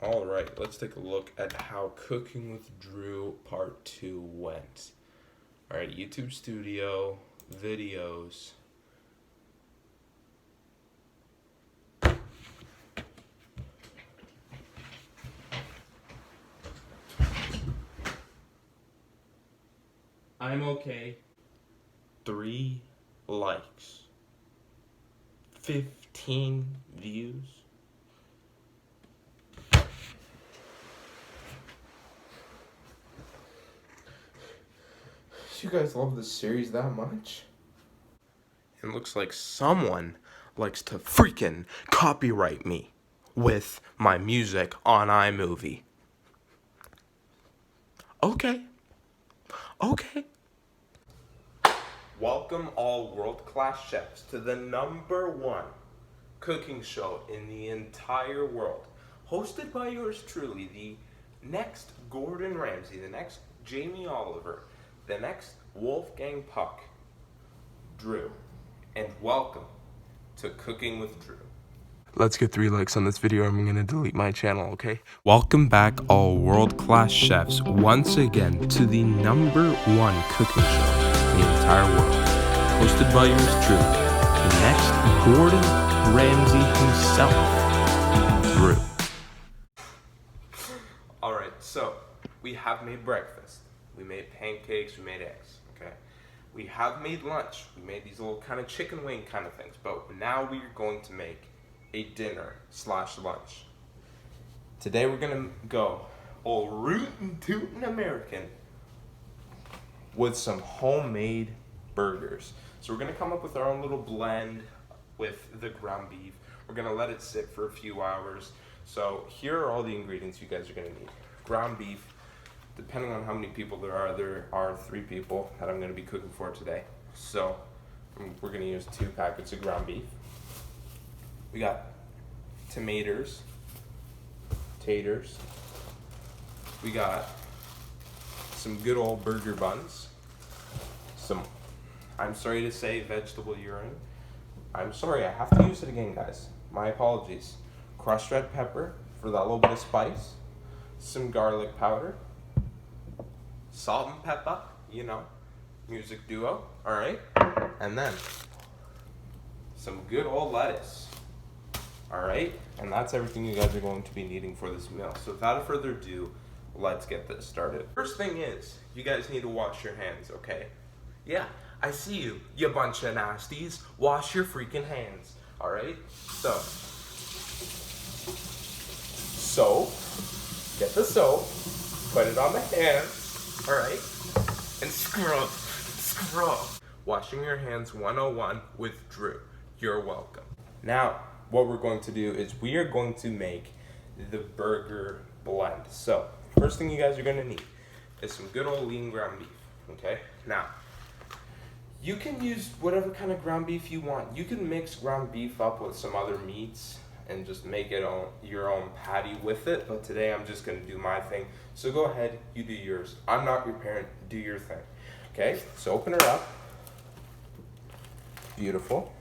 All right, let's take a look at how Cooking with Drew Part 2 went. All right, YouTube Studio, videos. I'm okay. 3 likes. 15 views. You guys love this series that much? It looks like someone likes to freaking copyright me with my music on iMovie. Okay. Welcome all world-class chefs to the #1 cooking show in the entire world. Hosted by yours truly, the next Gordon Ramsay, the next Jamie Oliver, the next Wolfgang Puck, Drew. And welcome to Cooking with Drew. Let's get 3 likes on this video or I'm gonna delete my channel, okay? Welcome back all world-class chefs once again to the #1 cooking show in the entire world. Hosted by yours truly, the next Gordon Ramsay himself, Drew. Alright, so we have made breakfast. We made pancakes, we made eggs, okay? We have made lunch. We made these little kind of chicken wing kind of things, but now we are going to make a dinner/lunch. Today we're gonna go all rootin' tootin' American with some homemade burgers. So we're gonna come up with our own little blend with the ground beef. We're gonna let it sit for a few hours. So here are all the ingredients you guys are gonna need. Ground beef. Depending on how many people there are 3 people that I'm gonna be cooking for today. So we're gonna use 2 packets of ground beef. We got tomatoes, taters. We got some good old burger buns. Some, I'm sorry to say, vegetable urine. I'm sorry, I have to use it again, guys. My apologies. Crushed red pepper for that little bit of spice. Some garlic powder. Salt and pepper, you know, music duo, all right? And then some good old lettuce, all right? And that's everything you guys are going to be needing for this meal. So without further ado, let's get this started. First thing is, you guys need to wash your hands, okay? Yeah, I see you, you bunch of nasties. Wash your freaking hands, all right? So, soap, get the soap, put it on the hands. All right, and scrub. Washing your hands 101 with Drew. You're welcome. Now, what we're going to do is we are going to make the burger blend. So, first thing you guys are gonna need is some good old lean ground beef, okay? Now, you can use whatever kind of ground beef you want. You can mix ground beef up with some other meats and just make it your own patty with it, but today I'm just gonna do my thing. So go ahead, you do yours. I'm not your parent, do your thing. Okay, so open her up. Beautiful.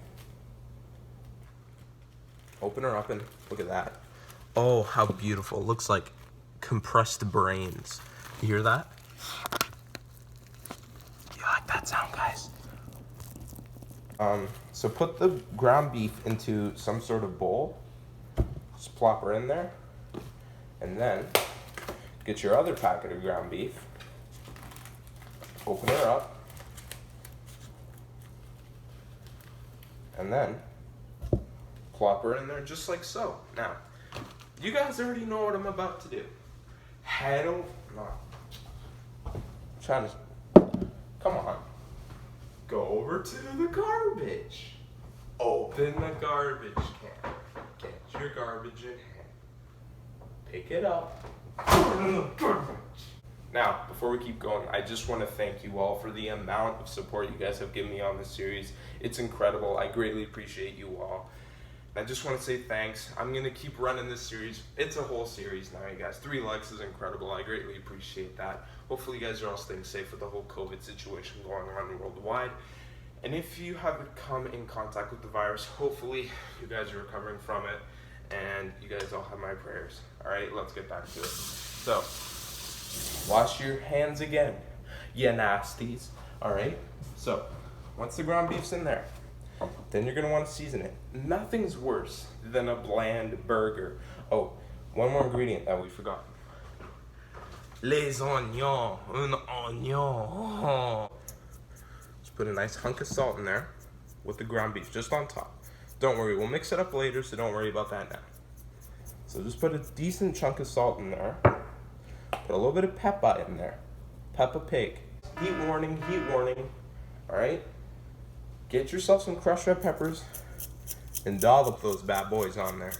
Open her up and look at that. Oh, how beautiful. Looks like compressed brains. You hear that? You like that sound, guys? So put the ground beef into some sort of bowl. Just plop her in there, and then get your other packet of ground beef, open her up, and then plop her in there just like so. Now, you guys already know what I'm about to do. Head over, trying to, come on, go over to the garbage, open the garbage can. Get your garbage in hand. Pick it up. Now, before we keep going, I just want to thank you all for the amount of support you guys have given me on this series. It's incredible. I greatly appreciate you all. I just want to say thanks. I'm going to keep running this series. It's a whole series now, you guys. 3 likes is incredible. I greatly appreciate that. Hopefully you guys are all staying safe with the whole COVID situation going on worldwide. And if you haven't come in contact with the virus, hopefully you guys are recovering from it and you guys all have my prayers. All right, let's get back to it. So, wash your hands again, you nasties. All right. So, once the ground beef's in there, then you're gonna want to season it. Nothing's worse than a bland burger. Oh, one more ingredient that we forgot. Les oignons, un oignon. Just put a nice hunk of salt in there with the ground beef, just on top. Don't worry, we'll mix it up later, so don't worry about that now. So just put a decent chunk of salt in there. Put a little bit of pepper in there. Peppa Pig. Heat warning, heat warning. All right? Get yourself some crushed red peppers and dollop those bad boys on there.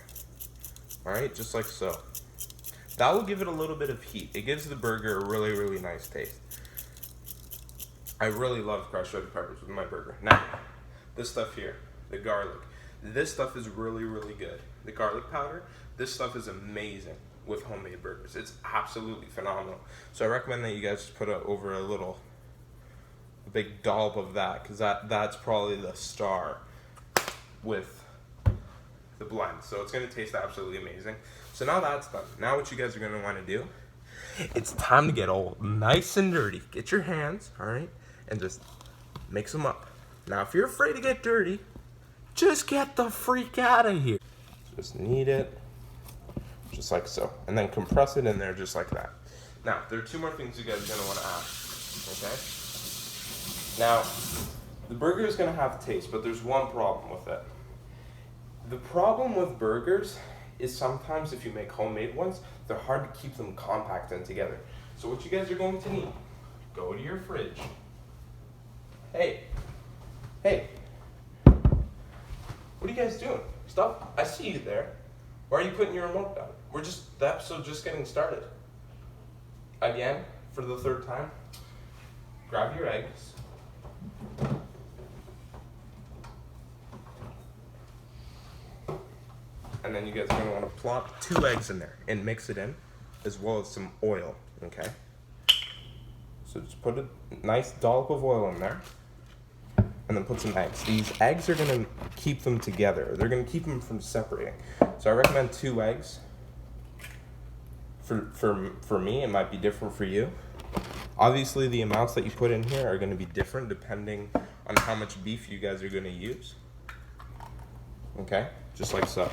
All right, just like so. That will give it a little bit of heat. It gives the burger a really, really nice taste. I really love crushed red peppers with my burger. Now, this stuff here, the garlic. This stuff is really, really good. The garlic powder, this stuff is amazing with homemade burgers. It's absolutely phenomenal. So I recommend that you guys just put it over a big dollop of that, because that's probably the star with the blend. So it's going to taste absolutely amazing. So now that's done. Now what you guys are going to want to do, it's time to get all nice and dirty. Get your hands, all right, and just mix them up. Now if you're afraid to get dirty, just get the freak out of here. Just knead it, just like so. And then compress it in there just like that. Now, there are two more things you guys are going to want to add, okay? Now, the burger is going to have taste, but there's one problem with it. The problem with burgers is sometimes if you make homemade ones, they're hard to keep them compact and together. So what you guys are going to need, go to your fridge. Hey, what are you guys doing? Stop, I see you there. Why are you putting your remote down? The episode's just getting started. Again, for the third time, grab your eggs. And then you guys are going to want to plop 2 eggs in there and mix it in, as well as some oil, okay? So just put a nice dollop of oil in there, and then put some eggs. These eggs are going to keep them together. They're going to keep them from separating. So I recommend 2 eggs. For me, it might be different for you. Obviously, the amounts that you put in here are going to be different depending on how much beef you guys are going to use. Okay? Just like so.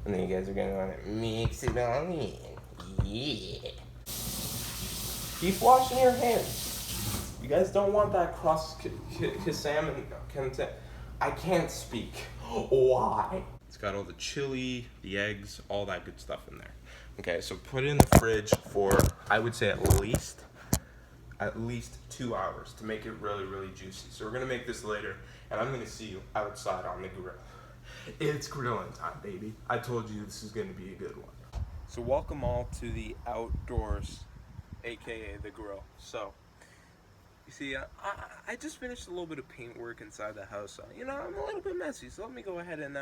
And then you guys are going to want to mix it on in. Yeah. Keep washing your hands. You guys don't want that salmon. I can't speak. Why? It's got all the chili, the eggs, all that good stuff in there. Okay, so put it in the fridge for, I would say at least 2 hours to make it really, really juicy. So we're gonna make this later, and I'm gonna see you outside on the grill. It's grilling time, baby. I told you this is gonna be a good one. So welcome all to the outdoors, AKA the grill. So, you see, I just finished a little bit of paint work inside the house. So, you know, I'm a little bit messy, so let me go ahead and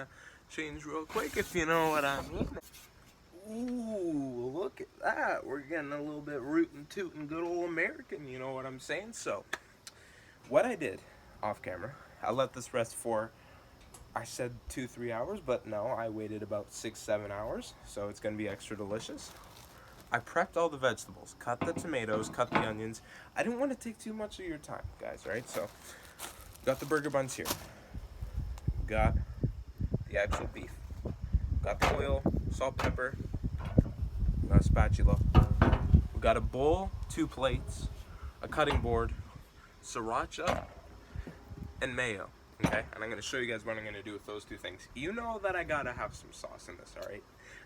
change real quick, if you know what I mean. Ooh, look at that. We're getting a little bit rootin' tootin' good old American, you know what I'm saying? So, what I did off camera, I let this rest for, I said 2-3 hours, but no, I waited about 6-7 hours, so it's gonna be extra delicious. I prepped all the vegetables, cut the tomatoes, cut the onions. I didn't want to take too much of your time, guys, right? So, got the burger buns here. Got the actual beef. Got the oil, salt, pepper. Got a spatula. We got a bowl, 2 plates, a cutting board, sriracha, and mayo. Okay, and I'm gonna show you guys what I'm gonna do with those 2 things. You know that I gotta have some sauce in this, all right?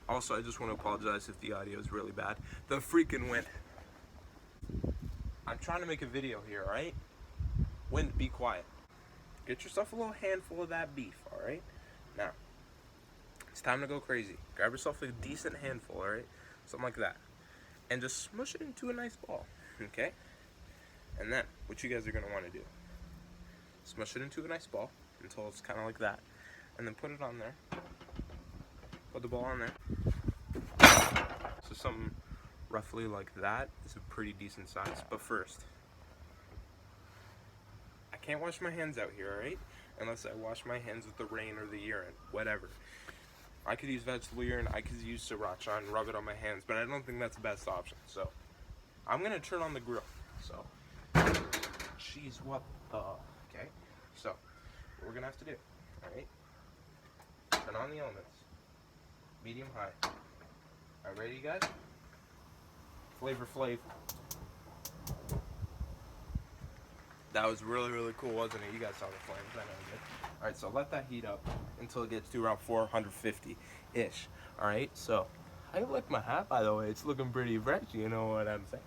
Also, I just want to apologize if the audio is really bad. The freaking wind. I'm trying to make a video here, all right? Wind, be quiet. Get yourself a little handful of that beef, all right? Now, it's time to go crazy. Grab yourself a decent handful, all right? Something like that. And just smush it into a nice ball, okay? And then, what you guys are going to want to do, smush it into a nice ball until it's kind of like that. And then put it on there. Put the ball on there. So something roughly like that is a pretty decent size. But first, I can't wash my hands out here, all right? Unless I wash my hands with the rain or the urine, whatever. I could use vegetable urine, I could use sriracha and rub it on my hands, but I don't think that's the best option. So I'm gonna turn on the grill. So, jeez, what the? Okay. So what we're gonna have to do, all right? Turn on the elements, medium high. All right, ready, you guys? Flavor Flav. That was really, really cool, wasn't it? You guys saw the flames. I know you did. All right, so let that heat up until it gets to around 450-ish. All right, so I like my hat, by the way. It's looking pretty fresh, you know what I'm saying?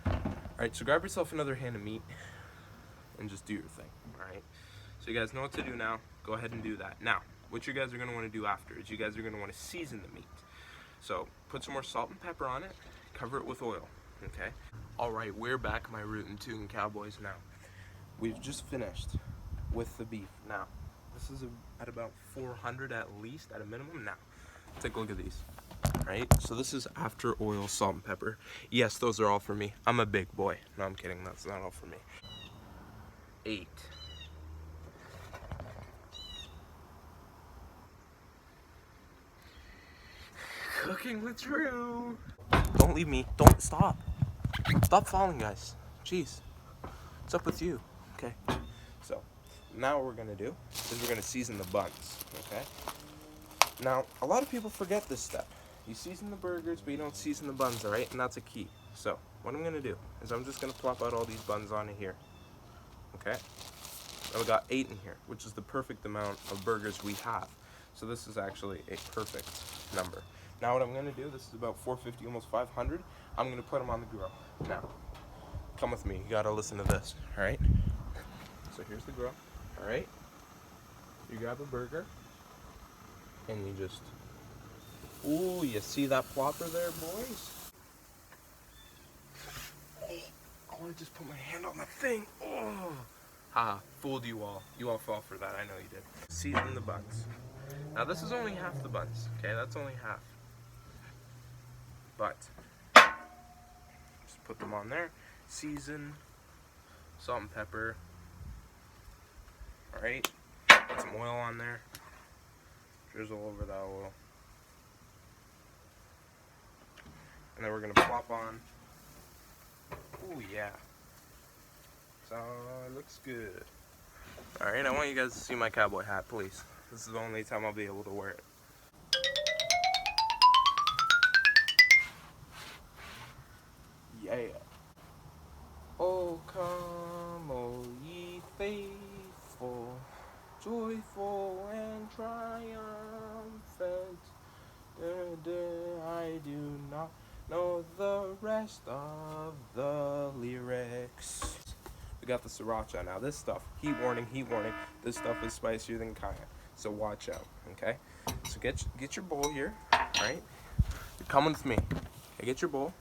All right, so grab yourself another hand of meat and just do your thing, all right? So you guys know what to do now. Go ahead and do that. Now, what you guys are going to want to do after is you guys are going to want to season the meat. So put some more salt and pepper on it. Cover it with oil, okay? All right, we're back, my rootin' tootin' cowboys now. We've just finished with the beef. Now, this is at about 400 at least, at a minimum. Now, take a look at these. All right, so this is after oil, salt, and pepper. Yes, those are all for me. I'm a big boy. No, I'm kidding. That's not all for me. 8. Cooking with Drew. Don't leave me. Don't stop. Stop falling, guys. Jeez. What's up with you? Okay. So, now what we're going to do is we're going to season the buns. Okay? Now, a lot of people forget this step. You season the burgers, but you don't season the buns, alright? And that's a key. So, what I'm going to do is I'm just going to plop out all these buns onto here. Okay? Now we got 8 in here, which is the perfect amount of burgers we have. So this is actually a perfect number. Now what I'm going to do, this is about 450, almost 500. I'm going to put them on the grill. Now, come with me. You got to listen to this, alright? So here's the grill, alright? You grab a burger, and you just, ooh, you see that plopper there, boys? Oh, I just put my hand on that thing. Oh, ha, fooled you all. You all fell for that, I know you did. Season the buns. Now this is only half the buns, okay? That's only half. But, just put them on there. Season, salt and pepper. Alright, put some oil on there. Drizzle over that oil. And then we're going to plop on. Ooh, yeah. So, it looks good. Alright, I want you guys to see my cowboy hat, please. This is the only time I'll be able to wear it. Yeah. Oh, come, oh, ye faithful, joyful and triumphant. I do not know the rest of the lyrics. We got the sriracha now. This stuff, heat warning, this stuff is spicier than cayenne. So watch out, okay? So get your bowl here, right? You're coming with me. Okay, get your bowl.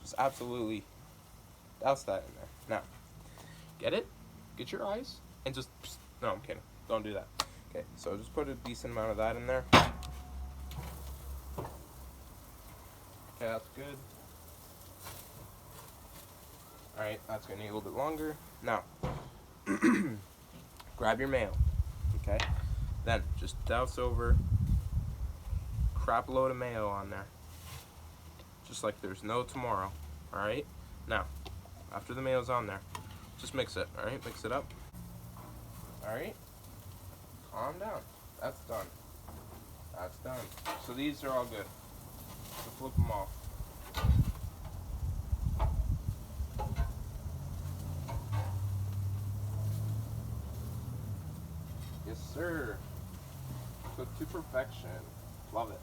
Just absolutely douse that in there. Now, get it? Get your eyes and just, no, I'm kidding. Don't do that. Okay, so just put a decent amount of that in there. Okay, that's good. Alright, that's going to need a little bit longer. Now, grab your mayo. Okay? Then, just douse over crap load of mayo on there. Just like there's no tomorrow. Alright? Now, after the mayo's on there, just mix it. Alright? Mix it up. Alright? Calm down. That's done. That's done. So these are all good. So flip them off. Yes, sir. Cooked to perfection. Love it.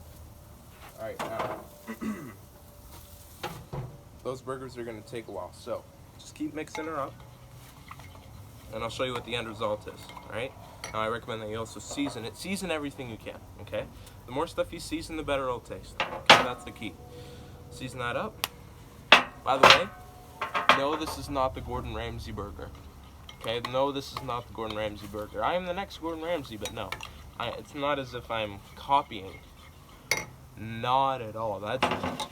Alright, now, those burgers are going to take a while, so just keep mixing her up, and I'll show you what the end result is, alright? Now, I recommend that you also season it. Season everything you can, okay? The more stuff you season, the better it'll taste, okay? That's the key. Season that up. By the way, no, this is not the Gordon Ramsay burger. Okay, no, this is not the Gordon Ramsay burger. I am the next Gordon Ramsay, but no. It's not as if I'm copying. Not at all. That's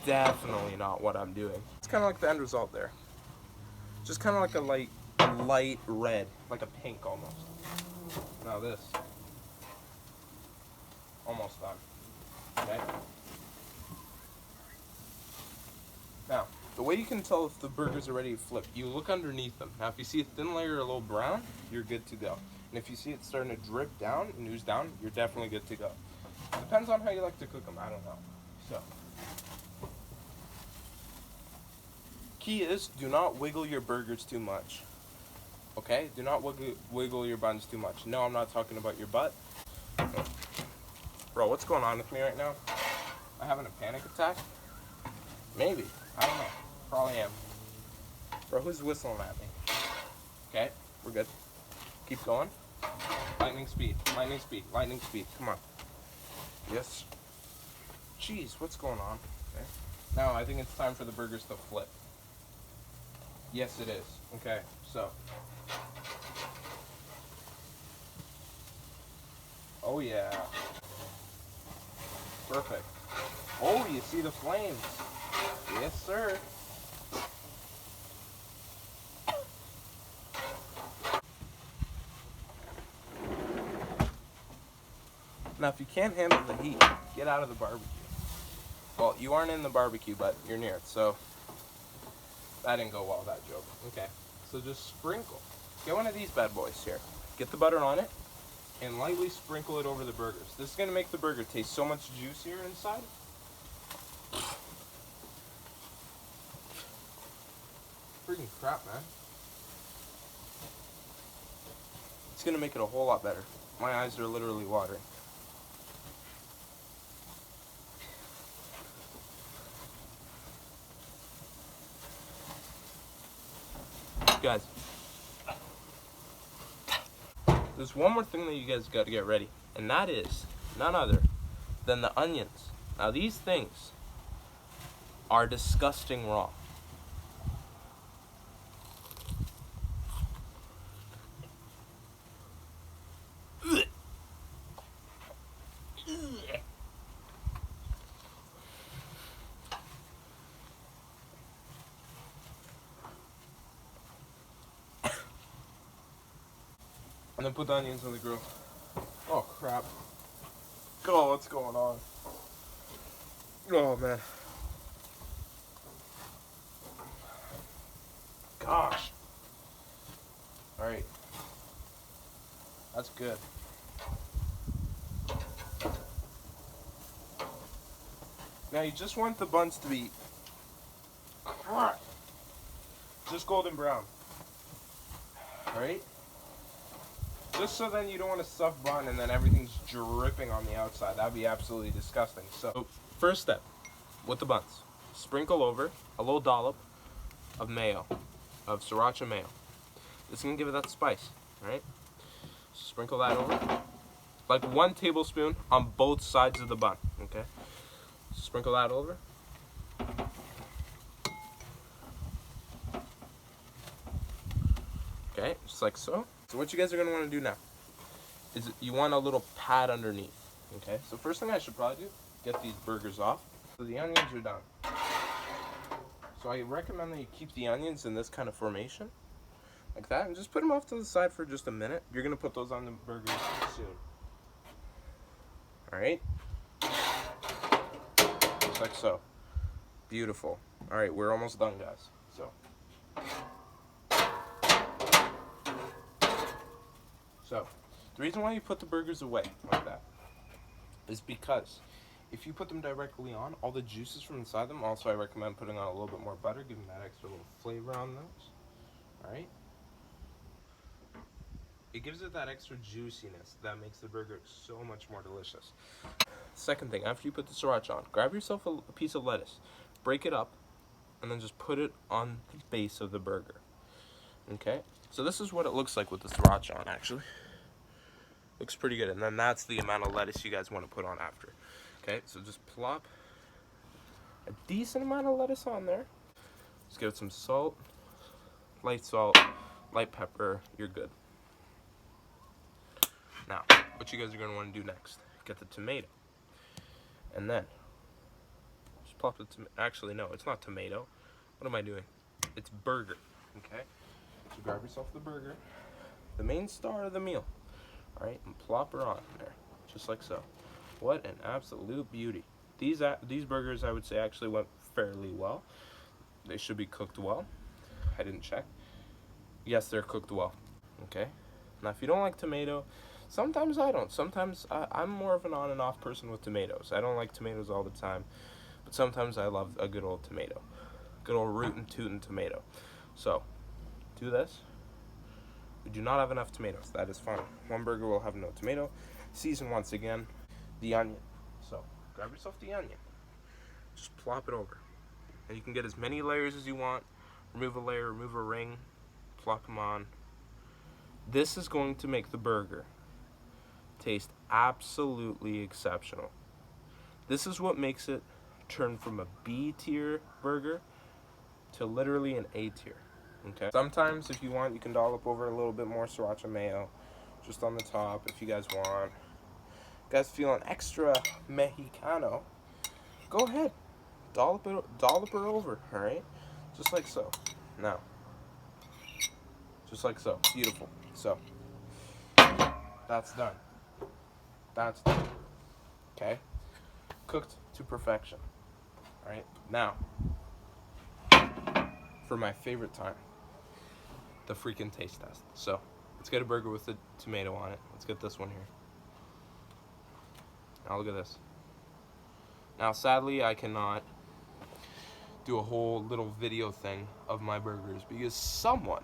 definitely not what I'm doing. It's kind of like the end result there. Just kind of like a light red, like a pink almost. Now this. Almost done. Okay? Now, the way you can tell if the burgers are ready to flip, you look underneath them. Now, if you see a thin layer a little brown, you're good to go. And if you see it starting to drip down and ooze down, you're definitely good to go. Depends on how you like to cook them. I don't know. So, key is do not wiggle your burgers too much. Okay? Do not wiggle your buns too much. No, I'm not talking about your butt. Bro, what's going on with me right now? Am I having a panic attack? Maybe. I don't know. Probably am. Bro, who's whistling at me? Okay, we're good. Keep going. Lightning speed. Lightning speed. Lightning speed. Come on. Yes. Jeez, what's going on? Okay. Now, I think it's time for the burgers to flip. Yes, it is. Okay, so. Oh, yeah. Perfect. Oh, you see the flames. Yes, sir. Now, if you can't handle the heat, get out of the barbecue. Well, you aren't in the barbecue, but you're near it, so that didn't go well, that joke. Okay, so just sprinkle. Get one of these bad boys here. Get the butter on it, and lightly sprinkle it over the burgers. This is going to make the burger taste so much juicier inside. Freaking crap, man. It's going to make it a whole lot better. My eyes are literally watering. Guys, there's one more thing that you guys got to get ready, and that is none other than the onions. Now, these things are disgusting raw. And then put the onions on the grill. Oh, crap. Oh, what's going on? Oh, man. Gosh. Alright. That's good. Now, you just want the buns to be just golden brown. Alright? Just so then you don't want a soft bun and then everything's dripping on the outside. That'd be absolutely disgusting. So, first step, with the buns, sprinkle over a little dollop of mayo, of sriracha mayo. This is gonna give it that spice, alright? Sprinkle that over, like 1 tablespoon on both sides of the bun, okay? Sprinkle that over. Okay, just like so. So what you guys are going to want to do now is you want a little pad underneath, okay? So first thing I should probably do, get these burgers off. So the onions are done. So I recommend that you keep the onions in this kind of formation, like that, and just put them off to the side for just a minute. You're going to put those on the burgers soon. Alright? Just like so. Beautiful. Alright, we're almost done, guys. So, the reason why you put the burgers away like that is because if you put them directly on, all the juices from inside them, also I recommend putting on a little bit more butter, giving that extra little flavor on those. Alright? It gives it that extra juiciness that makes the burger so much more delicious. Second thing, after you put the sriracha on, grab yourself a piece of lettuce, break it up, and then just put it on the base of the burger. Okay? So this is what it looks like with the sriracha on, actually. Looks pretty good. And then that's the amount of lettuce you guys want to put on after. Okay, so just plop a decent amount of lettuce on there. Just give it some salt, light pepper, you're good. Now, what you guys are going to want to do next, get the tomato. And then, just plop the tomato. Actually, no, it's not tomato. What am I doing? It's burger, okay? So grab yourself the burger, the main star of the meal, all right, and plop her on there, just like so. What an absolute beauty. These burgers, I would say, actually went fairly well. They should be cooked well. I didn't check. Yes, they're cooked well. Okay. Now, if you don't like tomato, sometimes I don't. Sometimes I'm more of an on and off person with tomatoes. I don't like tomatoes all the time, but sometimes I love a good old tomato. Good old rootin' tootin' tomato. So, do this. We do not have enough tomatoes. That is fine. One burger will have no tomato. Season once again the onion. So, grab yourself the onion. Just plop it over. And you can get as many layers as you want. Remove a layer, remove a ring, plop them on. This is going to make the burger taste absolutely exceptional. This is what makes it turn from a B tier burger to literally an A tier. Okay. Sometimes, if you want, you can dollop over a little bit more sriracha mayo, just on the top, if you guys want. If you guys feeling extra Mexicano, go ahead, dollop her over. All right, just like so. Now, just like so. Beautiful. So, that's done. That's done. Okay, cooked to perfection. All right, now for my favorite time, the freaking taste test. So, let's get a burger with a tomato on it. Let's get this one here. Now look at this. Now, sadly, I cannot do a whole little video thing of my burgers because someone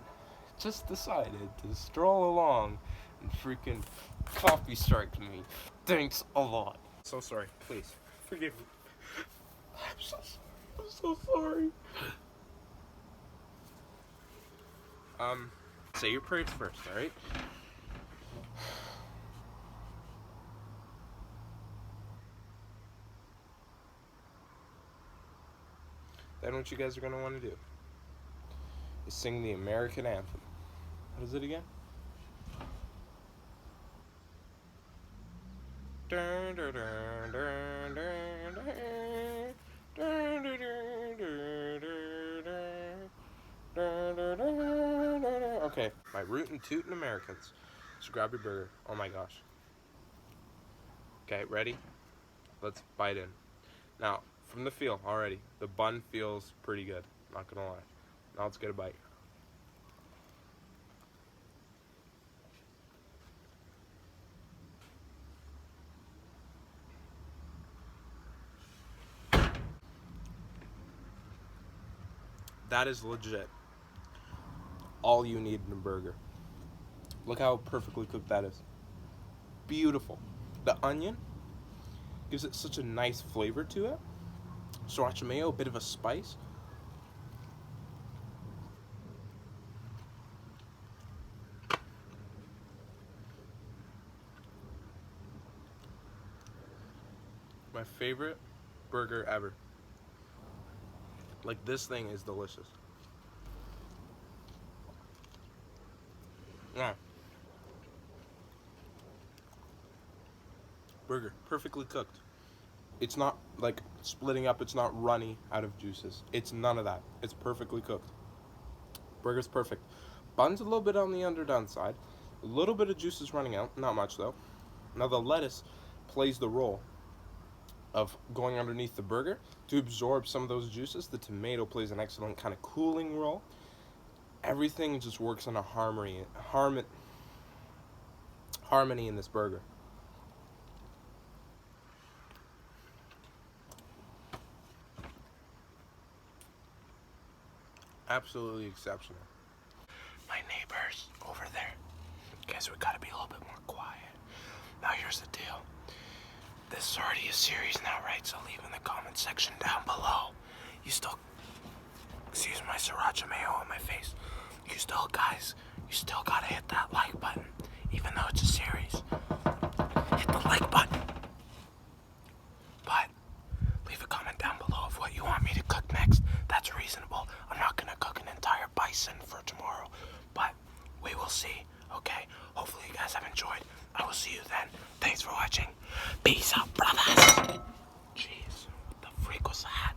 just decided to stroll along and freaking copy strike me. Thanks a lot. So sorry. Please forgive me. I'm so sorry. Say your prayers first, all right? Then what you guys are gonna want to do is sing the American anthem. What is it again? Okay, my rootin' tootin' Americans. So grab your burger. Oh my gosh. Okay, ready? Let's bite in. Now, from the feel already, the bun feels pretty good. Not gonna lie. Now let's get a bite. That is legit all you need in a burger. Look how perfectly cooked that is. Beautiful. The onion gives it such a nice flavor to it. Sriracha mayo, a bit of a spice. My favorite burger ever. Like, this thing is delicious. Yeah. Burger, perfectly cooked. It's not like splitting up, it's not runny out of juices. It's none of that. It's perfectly cooked. Burger's perfect. Bun's a little bit on the underdone side. A little bit of juice is running out, not much though. Now the lettuce plays the role of going underneath the burger to absorb some of those juices. The tomato plays an excellent kind of cooling role. Everything just works in a harmony in this burger. Absolutely exceptional. My neighbors over there. Guys, we gotta be a little bit more quiet. Now here's the deal. This is already a series now, right? So leave in the comment section down below. You still, excuse my sriracha mayo on my face. You still gotta hit that like button. Even though it's a series. Hit the like button. But leave a comment down below of what you want me to cook next. That's reasonable. I'm not gonna cook an entire bison for tomorrow, but we will see. Okay, hopefully you guys have enjoyed. I will see you then. Thanks for watching. Peace out, brothers. Jeez, what the freak was that?